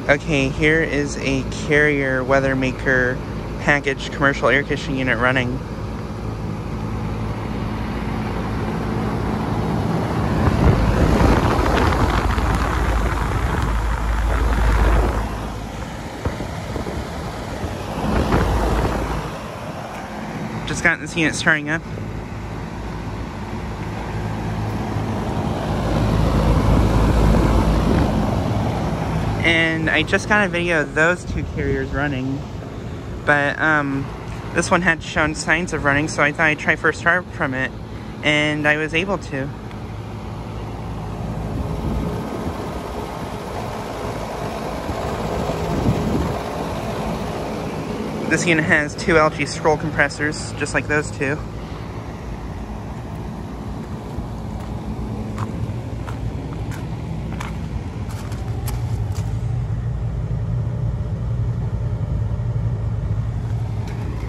Okay, here is a Carrier Weathermaker packaged commercial air conditioning unit running. Just got this unit starting up. And I just got a video of those two Carriers running, but this one had shown signs of running, so I thought I'd try first start from it, and I was able to. This unit has two LG scroll compressors, just like those two.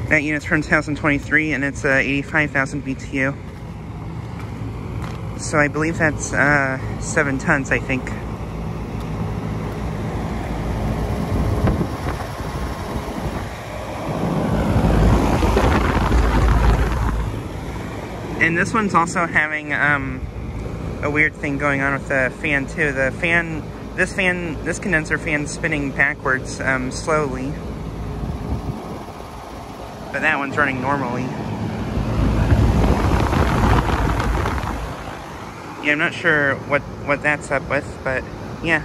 That unit's from 2023 and it's 85,000 BTU. So I believe that's 7 tons, I think. And this one's also having a weird thing going on with the fan too. The fan, this condenser fan's spinning backwards slowly. But that one's running normally. Yeah, I'm not sure what that's up with, but yeah.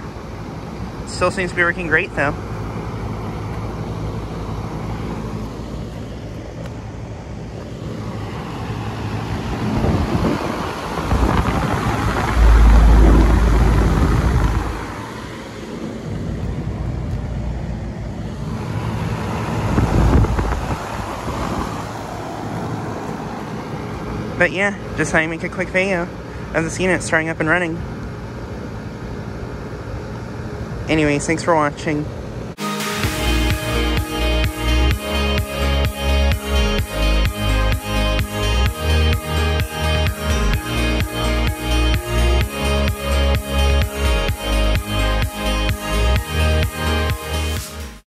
Still seems to be working great though. But yeah, just thought I'd make a quick video of this unit starting up and running. Anyways, thanks for watching.